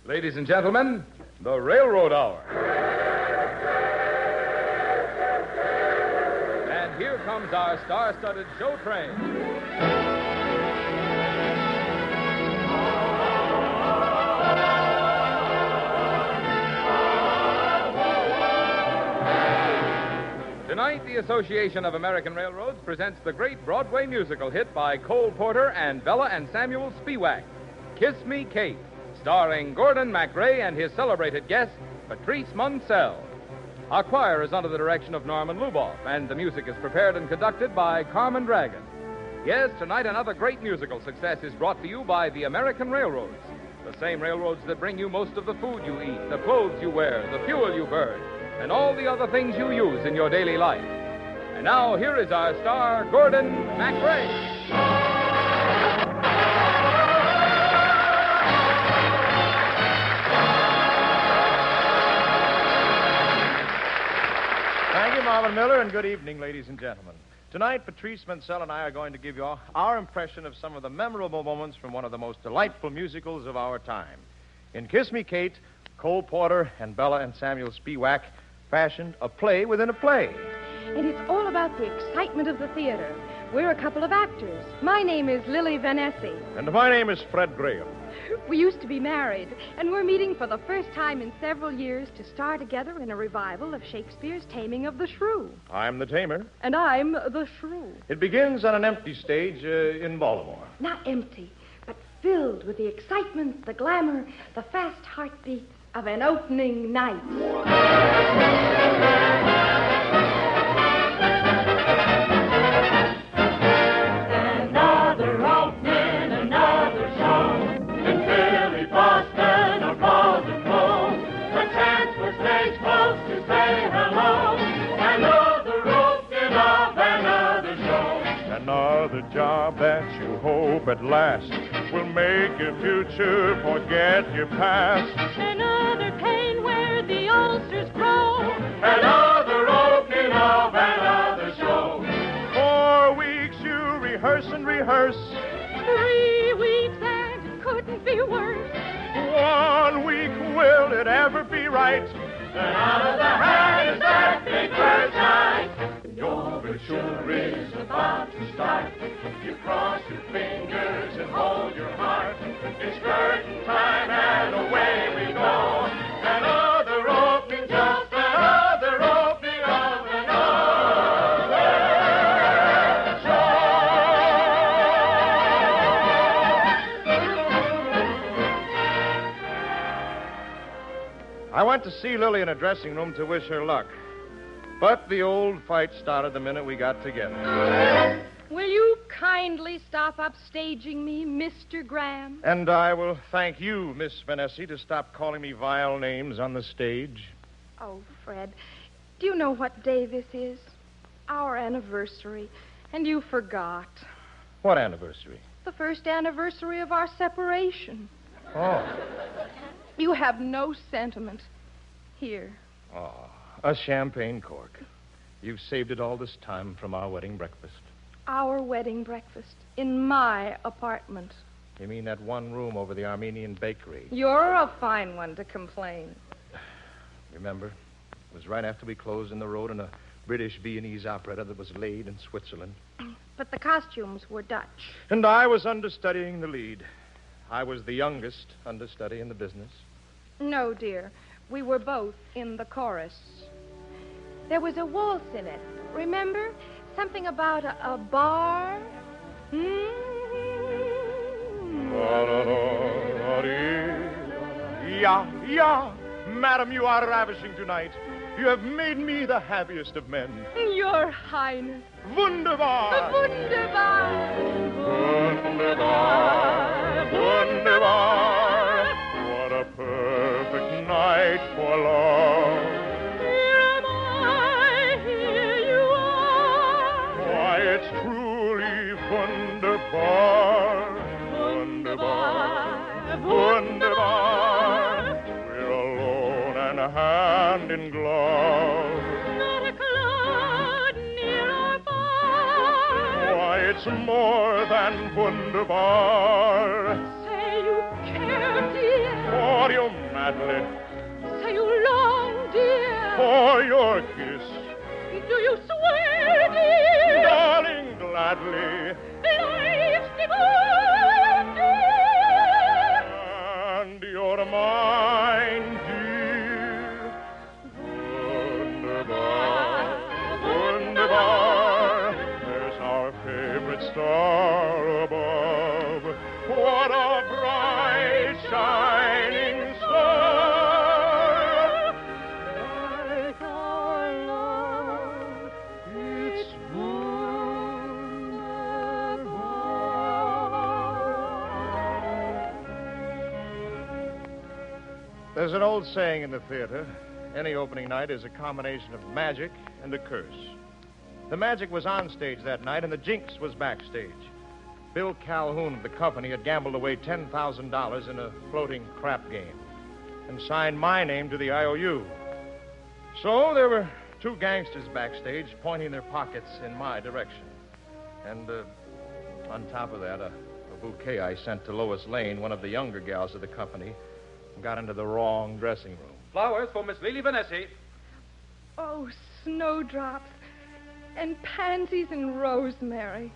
Ladies and gentlemen, the Railroad Hour. And here comes our star-studded show train. Tonight, the Association of American Railroads presents the great Broadway musical hit by Cole Porter and Bella and Samuel Spewack, Kiss Me, Kate, starring Gordon MacRae and his celebrated guest, Patrice Munsell. Our choir is under the direction of Norman Luboff, and the music is prepared and conducted by Carmen Dragon. Yes, tonight another great musical success is brought to you by the American Railroads, the same railroads that bring you most of the food you eat, the clothes you wear, the fuel you burn, and all the other things you use in your daily life. And now, here is our star, Gordon MacRae. Thank you, Marvin Miller, and good evening, ladies and gentlemen. Tonight, Patrice Munsell and I are going to give you our impression of some of the memorable moments from one of the most delightful musicals of our time. In Kiss Me, Kate, Cole Porter and Bella and Samuel Spewack fashioned a play within a play. And it's all about the excitement of the theater. We're a couple of actors. My name is Lilli Vanessi. And my name is Fred Graham. We used to be married, and we're meeting for the first time in several years to star together in a revival of Shakespeare's Taming of the Shrew. I'm the tamer. And I'm the Shrew. It begins on an empty stage in Baltimore. Not empty, but filled with the excitement, the glamour, the fast heartbeats of an opening night. Another opening, another show in Philly, Boston, or Baltimore. A chance for stage folks to say hello. Another opening of another show. Another job that you hope at last will make your future forget your past. Another pain where the ulcers grow. Another opening of another show. 4 weeks you rehearse and rehearse. 3 weeks and it couldn't be worse. 1 week, will it ever be right? And out of the hand is that big first night. Your overture is about to start. You cross your fingers and hold your heart. It's curtain time and away we go. Another opening, just another opening of another show. I went to see Lilli in a dressing room to wish her luck. But the old fight started the minute we got together. Will you kindly stop upstaging me, Mr. Graham? And I will thank you, Miss Vanessi, to stop calling me vile names on the stage. Oh, Fred, do you know what day this is? Our anniversary. And you forgot. What anniversary? The first anniversary of our separation. Oh. You have no sentiment. Here. Oh, a champagne cork. You've saved it all this time from our wedding breakfast. Our wedding breakfast in my apartment. You mean that one room over the Armenian bakery? You're a fine one to complain. Remember, it was right after we closed in the road in a British Viennese operetta that was laid in Switzerland. But the costumes were Dutch. And I was understudying the lead. I was the youngest understudy in the business. No, dear. We were both in the chorus. There was a waltz in it. Remember? Something about a bar. Yeah. Madam, you are ravishing tonight. You have made me the happiest of men. Your Highness. Wunderbar! Wunderbar! Wunderbar! Wunderbar! What a perfect night for love. Here am I, here you are. Why, it's truly wunderbar. Wunderbar! Wunderbar! We're alone and hand in glove. Not a cloud near or far. Why, it's more than wunderbar. Say you care, dear. What do you gladly. Say you long, dear. For your kiss. Do you swear, dear? Darling, gladly. Life's divine, dear. And you're mine, dear. Wunderbar, wunderbar. There's our favorite star above. What a bright, shining star. Like our love, it's wonderful. There's an old saying in the theater. Any opening night is a combination of magic and a curse. The magic was on stage that night, and the jinx was backstage. Bill Calhoun of the company had gambled away $10,000 in a floating crap game and signed my name to the IOU. So there were two gangsters backstage pointing their pockets in my direction. And on top of that, a bouquet I sent to Lois Lane, one of the younger gals of the company, got into the wrong dressing room. Flowers for Miss Lilli Vanessi. Oh, snowdrops and pansies and rosemary.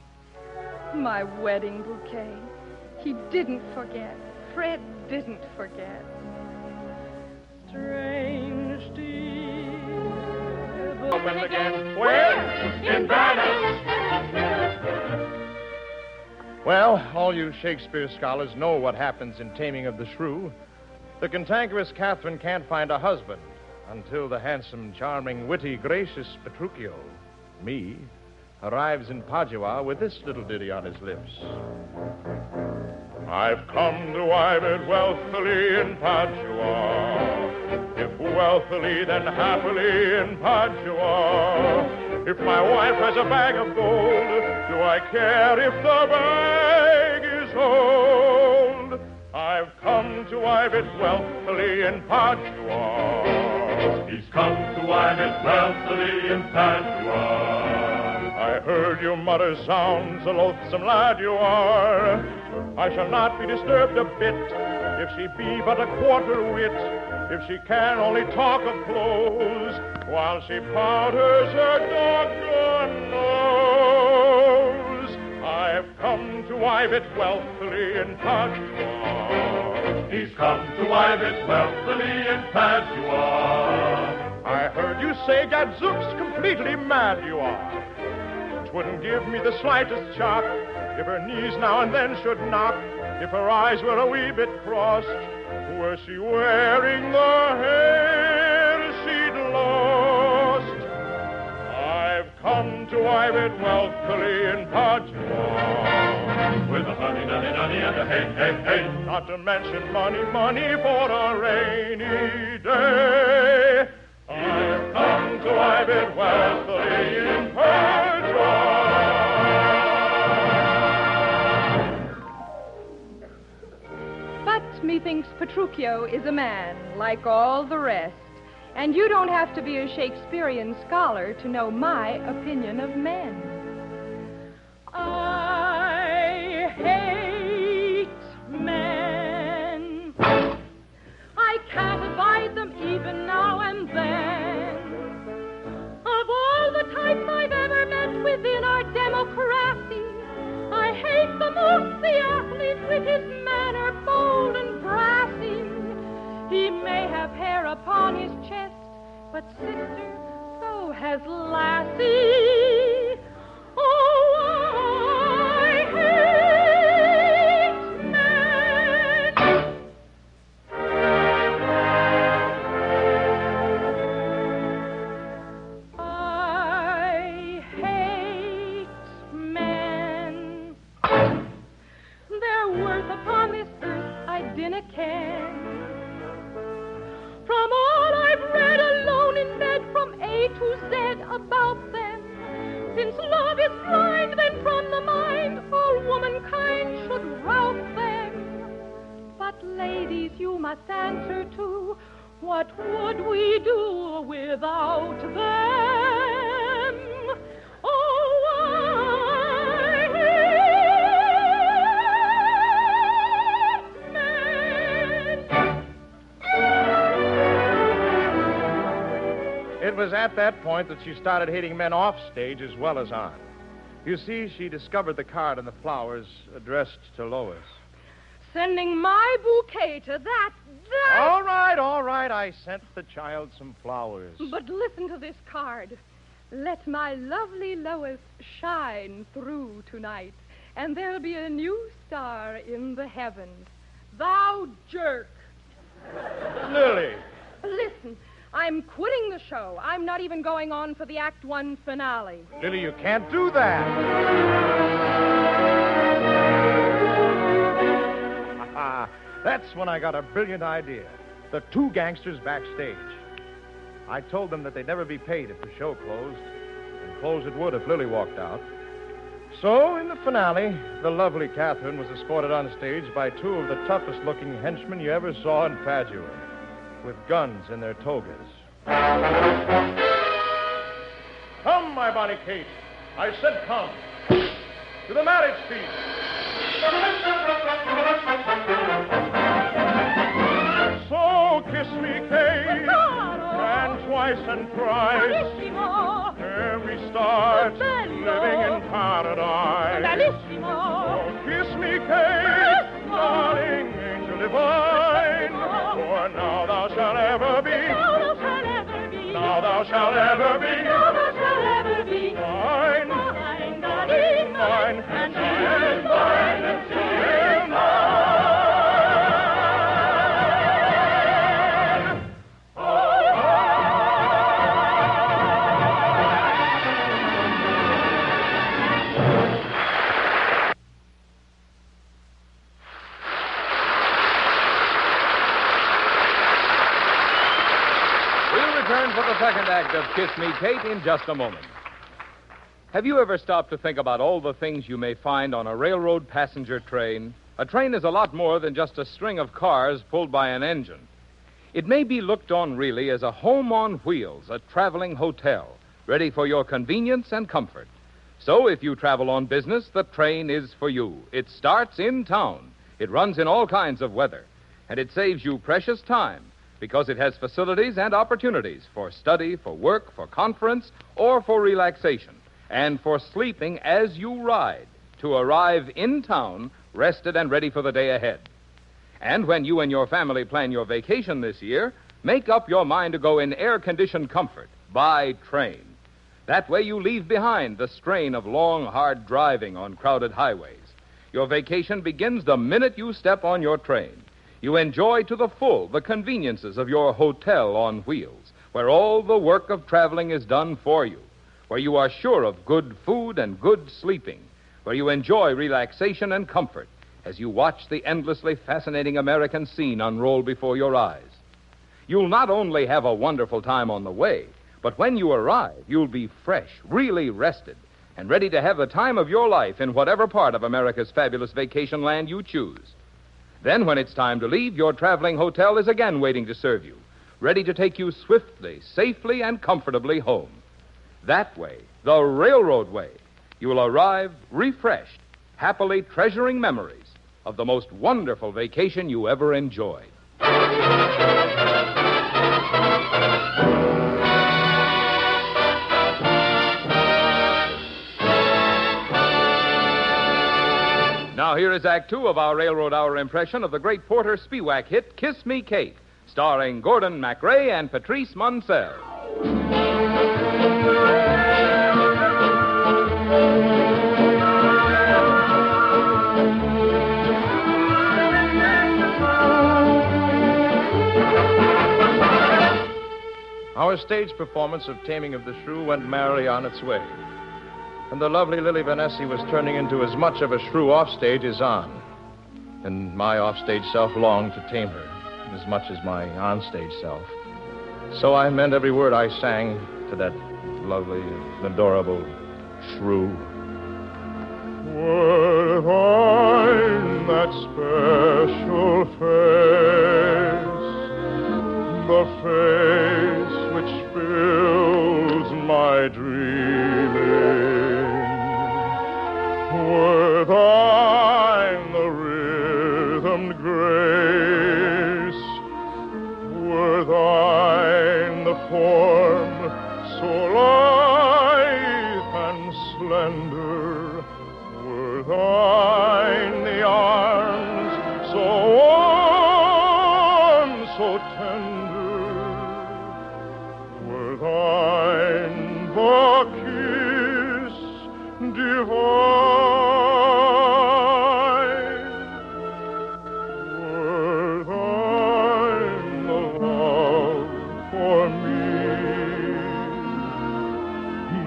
My wedding bouquet. He didn't forget. Fred didn't forget. Strange deed. Open again. Where? In Venice. Well, all you Shakespeare scholars know what happens in Taming of the Shrew. The cantankerous Katherine can't find a husband until the handsome, charming, witty, gracious Petruchio, me, arrives in Padua with this little ditty on his lips. I've come to wive it wealthily in Padua. If wealthily, then happily in Padua. If my wife has a bag of gold, do I care if the bag is old? I've come to wive it wealthily in Padua. He's come to wive it wealthily in Padua. I heard you mutter, "Zounds, a loathsome lad you are." I shall not be disturbed a bit if she be but a quarter wit, if she can only talk of clothes while she powders her doggone nose. I've come to wive it wealthily in Padua. He's come to wive it wealthily in Padua. I heard you say, "Gadzooks, completely mad you are." 'Twouldn't give me the slightest shock if her knees now and then should knock, if her eyes were a wee bit crossed. Were she wearing the hair she'd lost? I've come to wive it wealthily in Padua. With a honey, nunny, nunny, and a hey, hey, hey. Not to mention money, money for a rainy day. I've come to wive it wealthily in Padua. But methinks Petruchio is a man, like all the rest. And you don't have to be a Shakespearean scholar to know my opinion of men. I hate men. I can't abide them even now and then. Of all the types I've ever met within our democracy, I hate the most the athlete with his manner bold and brassy. He may have hair upon his chest, but sister, so has Lassie. Oh, I hate men. I hate men. Their worth upon this earth I dinna ken. From all I've read alone in bed, from A to Z about them, since love is blind, then from the mind all womankind should rout them. But ladies, you must answer to, what would we do without them? Oh, I hate men. It was at that point that she started hating men off stage as well as on. You see, she discovered the card and the flowers addressed to Lois. Sending my bouquet to that. All right. I sent the child some flowers. But listen to this card. Let my lovely Lois shine through tonight, and there'll be a new star in the heavens. Thou jerk. Lilli. Listen, I'm quitting the show. I'm not even going on for the Act 1 finale. Lilli, you can't do that. That's when I got a brilliant idea. The two gangsters backstage. I told them that they'd never be paid if the show closed, and close it would if Lilli walked out. So, in the finale, the lovely Katherine was escorted on stage by two of the toughest-looking henchmen you ever saw in Padua, with guns in their togas. Come, my bonny Kate. I said come. To the marriage feast. So kiss me, Kate, and twice and thrice, ere we start living in paradise. Oh, kiss me, Kate, darling angel divine, for now thou shalt ever be, now thou shalt ever be, mine, mine, and she is mine, and she is mine. For the second act of Kiss Me, Kate in just a moment. Have you ever stopped to think about all the things you may find on a railroad passenger train? A train is a lot more than just a string of cars pulled by an engine. It may be looked on really as a home on wheels, a traveling hotel, ready for your convenience and comfort. So if you travel on business, the train is for you. It starts in town. It runs in all kinds of weather. And it saves you precious time, because it has facilities and opportunities for study, for work, for conference, or for relaxation, and for sleeping as you ride to arrive in town rested and ready for the day ahead. And when you and your family plan your vacation this year, make up your mind to go in air-conditioned comfort by train. That way you leave behind the strain of long, hard driving on crowded highways. Your vacation begins the minute you step on your train. You enjoy to the full the conveniences of your hotel on wheels, where all the work of traveling is done for you, where you are sure of good food and good sleeping, where you enjoy relaxation and comfort as you watch the endlessly fascinating American scene unroll before your eyes. You'll not only have a wonderful time on the way, but when you arrive, you'll be fresh, really rested, and ready to have the time of your life in whatever part of America's fabulous vacation land you choose. Then, when it's time to leave, your traveling hotel is again waiting to serve you, ready to take you swiftly, safely, and comfortably home. That way, the railroad way, you will arrive refreshed, happily treasuring memories of the most wonderful vacation you ever enjoyed. Now, here is Act 2 of our Railroad Hour impression of the great Porter Spewack hit, Kiss Me, Kate, starring Gordon MacRae and Patrice Munsell. Our stage performance of Taming of the Shrew went merrily on its way. And the lovely Lilli Vanessi was turning into as much of a shrew offstage as on. And my offstage self longed to tame her as much as my onstage self. So I meant every word I sang to that lovely and adorable shrew. Were thine that special face, the face which fills my dreaming, were thine the rhythmed grace, were thine the form so tender, were thine the kiss divine, were thine the love for me,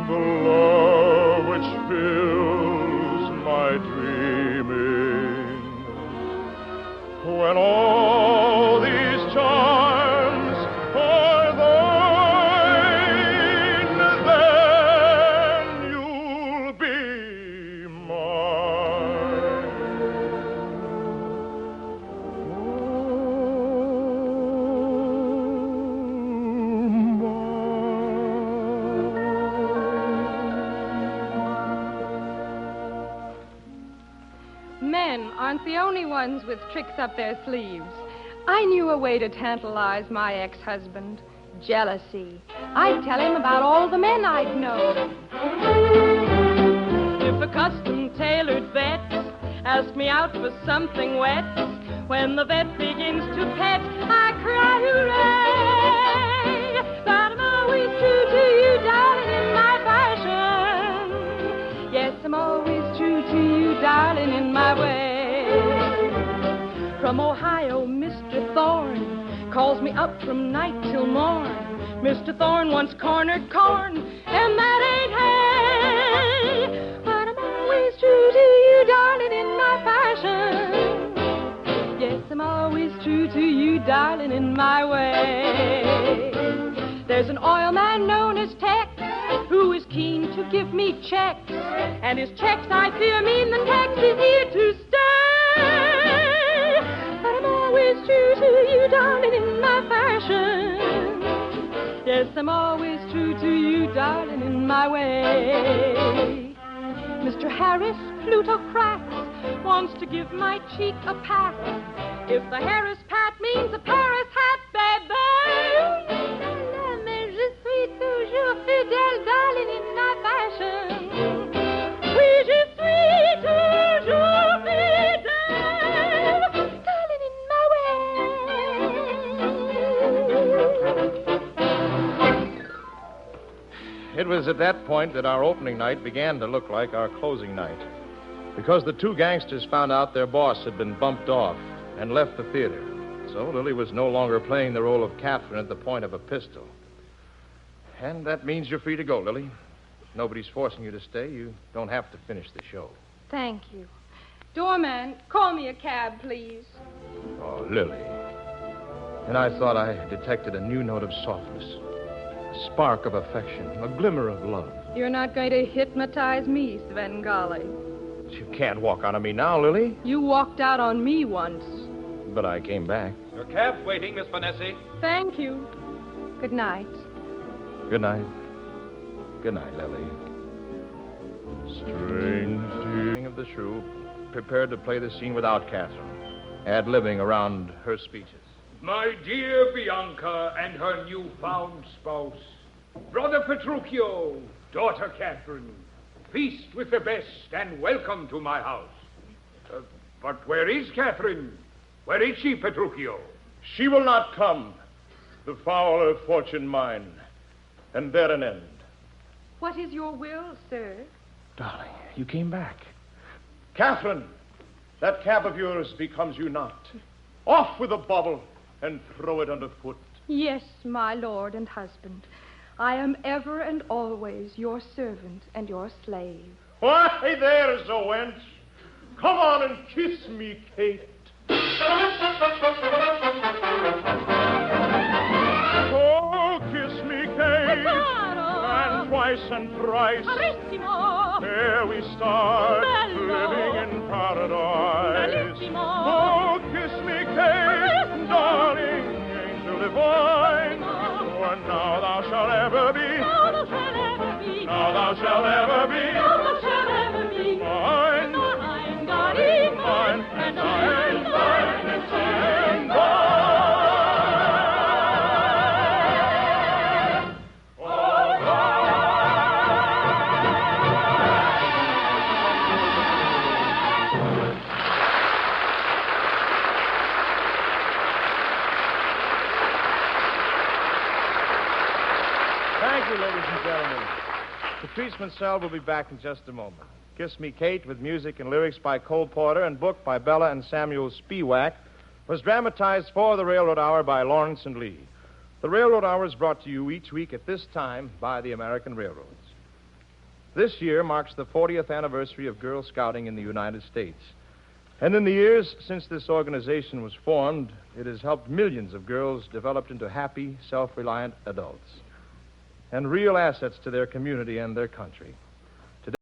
the love which fills my dreaming, when all these charms are thine, then you'll be mine. Men aren't the only ones with tricks up their sleeves. I knew a way to tantalize my ex-husband. Jealousy. I'd tell him about all the men I'd known. If a custom-tailored vet asks me out for something wet, when the vet begins to pet, I cry hooray! But I'm always true to you, darling, in my fashion. Yes, I'm always true to you, darling, in my way. From Ohio, Mr. Thorne calls me up from night till morn. Mr. Thorne wants cornered corn, and that ain't hay. But I'm always true to you, darling, in my fashion. Yes, I'm always true to you, darling, in my way. There's an oil man known as Tex who is keen to give me checks, and his checks, I fear, mean the Tex is here to stay. But I'm always true to you, darling, in my fashion. Yes, I'm always true to you, darling, in my way. Mr. Harris, plutocrat, wants to give my cheek a pat. If the Harris pat means a Paris hat, baby, mais je suis toujours fidèle, darling, in my fashion. Oui, je suis toujours fidèle, darling, in my way. It was at that point that our opening night began to look like our closing night, because the two gangsters found out their boss had been bumped off and left the theater. So Lilli was no longer playing the role of Katherine at the point of a pistol. And that means you're free to go, Lilli. If nobody's forcing you to stay, you don't have to finish the show. Thank you. Doorman, call me a cab, please. Oh, Lilli. And I thought I detected a new note of softness, a spark of affection, a glimmer of love. You're not going to hypnotize me, Svengali. You can't walk out on me now, Lilli. You walked out on me once. But I came back. Your cab's waiting, Miss Vanessi. Thank you. Good night. Good night. Good night, Lilli. Strange dear of the Shrew, prepared to play the scene without Katherine, ad-libbing around her speeches. My dear Bianca and her newfound spouse, Brother Petruchio, daughter Katherine, feast with the best and welcome to my house. But where is Katherine? Where is she, Petruchio? She will not come. The fouler fortune mine, and there an end. What is your will, sir? Darling, you came back. Katherine, that cap of yours becomes you not. Off with the bauble and throw it underfoot. Yes, my lord and husband. I am ever and always your servant and your slave. Why, there's a wench. Come on and kiss me, Kate. Oh, kiss me, Kate. And twice and thrice. Carissimo. There we start, Bello. living in paradise. Bellissimo. Oh, kiss me, Kate, darling, angel divine. For now thou shalt ever be. Now thou shalt ever be. Now thou shalt ever be. Now thou shalt ever be. Mine. Mine, darling, Mine. and And I am thine, and I am thine. Thank you, ladies and gentlemen. Patrice Mansell will be back in just a moment. Kiss Me, Kate, with music and lyrics by Cole Porter and book by Bella and Samuel Spewack, was dramatized for the Railroad Hour by Lawrence and Lee. The Railroad Hour is brought to you each week at this time by the American Railroads. This year marks the 40th anniversary of Girl Scouting in the United States. And in the years since this organization was formed, it has helped millions of girls develop into happy, self-reliant adults and real assets to their community and their country.